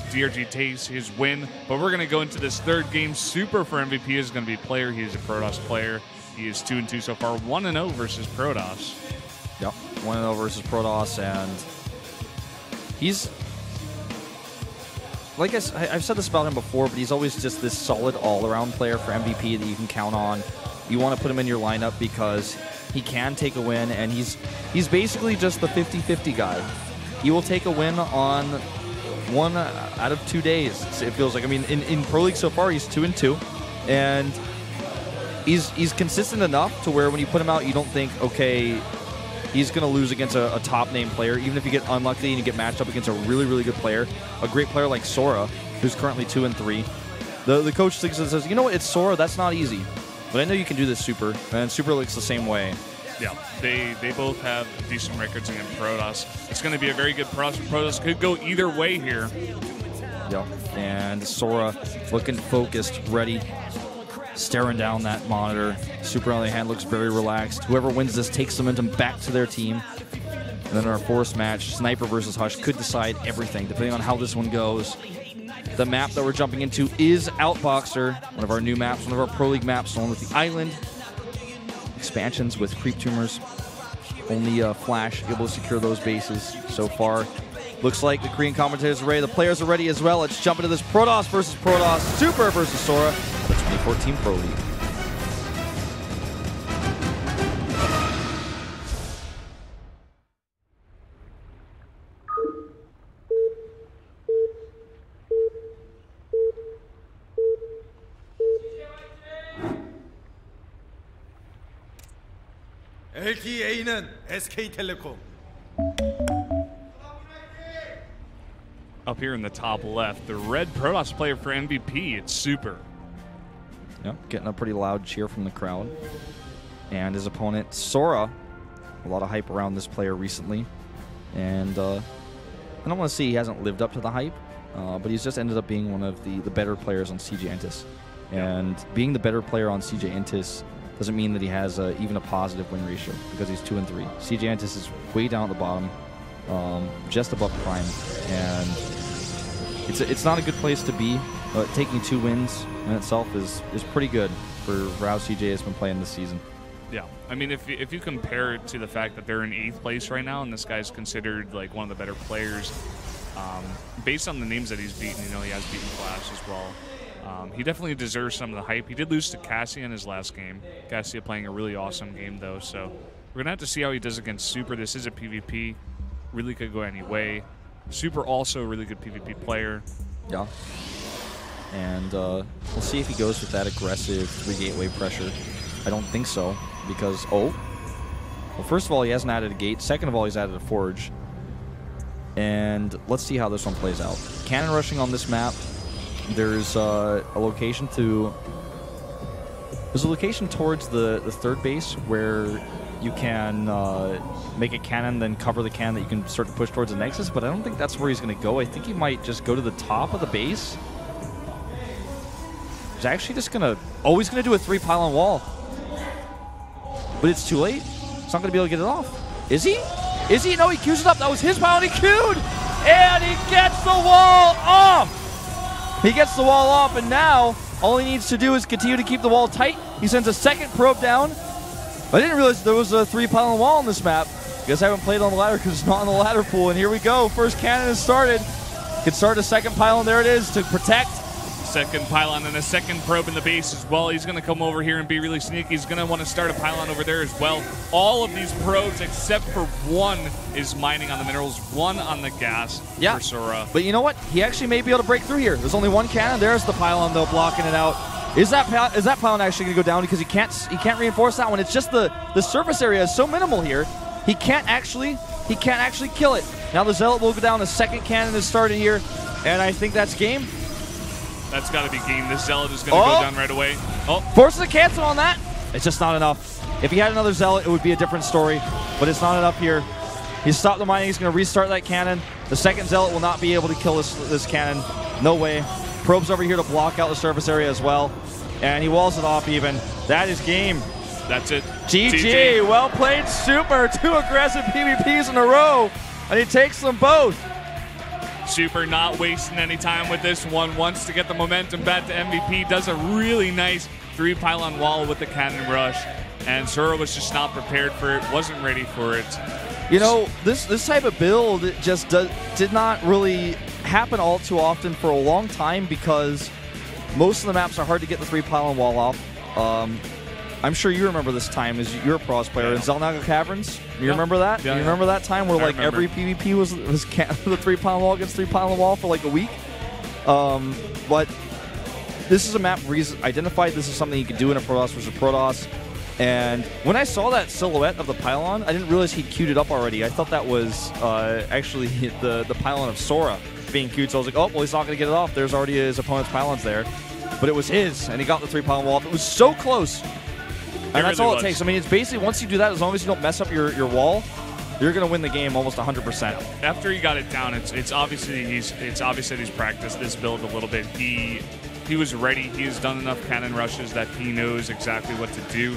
DRG takes his win. But we're going to go into this third game. Super for MVP is going to be player. He is a Protoss player. He is 2-2 so far, 1-0 versus Protoss. Yep, 1-0 versus Protoss, and he's, like I've said this about him before, but he's always just this solid all-around player for MVP that you can count on. You want to put him in your lineup because he can take a win, and he's basically just the 50-50 guy. He will take a win on 1 out of 2 days, it feels like. I mean, in Pro League so far, he's 2-2, and he's consistent enough to where when you put him out, you don't think, okay, he's going to lose against a top-name player, even if you get unlucky and you get matched up against a really, really good player. A great player like Sora, who's currently 2-3. The coach says, you know what, it's Sora, that's not easy. But I know you can do this, Super, and Super looks the same way. Yeah, they both have decent records against Protoss. It's going to be a very good Protoss. Could go either way here. Yep, and Sora looking focused, ready, staring down that monitor. Super, on the other hand, looks very relaxed. Whoever wins this takes momentum back to their team. And then our fourth match, Sniper versus Hush, could decide everything, depending on how this one goes. The map that we're jumping into is Outboxer, one of our new maps, one of our Pro League maps, one with the island. Expansions with creep tumors. Only Flash able to secure those bases so far. Looks like the Korean commentators are ready. The players are ready as well. Let's jump into this Protoss versus Protoss, Super versus Sora, the 2014 Pro League. LTA는 SK텔레콤. Up here in the top left, the red Protoss player for MVP, it's Super. Yep, getting a pretty loud cheer from the crowd. And his opponent, Sora. A lot of hype around this player recently. And I don't want to say he hasn't lived up to the hype, but he's just ended up being one of the better players on CJ Entis. And being the better player on CJ Entis doesn't mean that he has even a positive win ratio, because he's 2-3. CJ Entis is way down at the bottom, just above prime, and it's not a good place to be. Taking 2 wins in itself is pretty good for how CJ has been playing this season. Yeah, I mean, if you compare it to the fact that they're in 8th place right now, and this guy's considered like one of the better players, based on the names that he's beaten, you know, he has beaten Flash as well. He definitely deserves some of the hype. He did lose to Cassia in his last game. Cassia playing a really awesome game, though, so we're going to have to see how he does against Super. This is a PvP. Really could go any way. Super also a really good PvP player. Yeah. And we'll see if he goes with that aggressive 3-gateway pressure. I don't think so, because, well, first of all, he hasn't added a gate. Second of all, he's added a forge. And let's see how this one plays out. Cannon rushing on this map. There's a location towards the third base where you can make a cannon, then cover the cannon that you can start to push towards the Nexus, but I don't think that's where he's going to go. I think he might just go to the top of the base. He's actually just going to... Oh, he's going to do a 3-pylon wall. But it's too late. He's not going to be able to get it off. Is he? Is he? No, he queues it up. That was his pylon. He queued! And he gets the wall off! He gets the wall off, and now all he needs to do is continue to keep the wall tight. He sends a second probe down. I didn't realize there was a 3-pylon wall on this map. Guess I haven't played on the ladder because it's not on the ladder pool. And here we go. First cannon has started. Can start a second pylon. There it is to protect. Second pylon and a second probe in the base as well. He's going to come over here and be really sneaky. He's going to want to start a pylon over there as well. All of these probes, except for one, is mining on the minerals, one on the gas for Sora. But you know what? He actually may be able to break through here. There's only one cannon. There's the pylon, though, blocking it out. Is that pylon actually going to go down? Because he can't reinforce that one. It's just the surface area is so minimal here. He can't actually kill it. Now the Zealot will go down. The second cannon is started here, and I think that's game. That's got to be game. This Zealot is going to go down right away. Forces a cancel on that. It's just not enough. If he had another Zealot, it would be a different story, but it's not enough here. He's stopped the mining. He's going to restart that cannon. The second Zealot will not be able to kill this cannon. No way. Probe's over here to block out the surface area as well, and he walls it off even. That is game. That's it. GG. Well played, Super. 2 aggressive PvPs in a row, and he takes them both. Super not wasting any time with this one. Wants to get the momentum back to MVP. Does a really nice 3-pylon wall with the cannon rush. And Sora was just not prepared for it, wasn't ready for it. You know, this type of build just did not really happen all too often for a long time because most of the maps are hard to get the 3-pylon wall off. I'm sure you remember this time as you're a pros player in Zelnaga Caverns. You remember that? Yeah, you remember that time where like every PvP was the 3-pylon wall against 3-pylon wall for like a week? But this is a map where he's identified this is something he could do in a Protoss versus Protoss. And when I saw that silhouette of the pylon, I didn't realize he'd queued it up already. I thought that was actually the pylon of Sora being queued. So I was like, oh, well, he's not going to get it off. There's already his opponent's pylons there. But it was his, and he got the 3-pylon wall off. It was so close. And that's all it takes. I mean, it's basically once you do that, as long as you don't mess up your wall, you're going to win the game almost 100%. After he got it down, it's obviously that he's practiced this build a little bit. He was ready. He has done enough cannon rushes that he knows exactly what to do.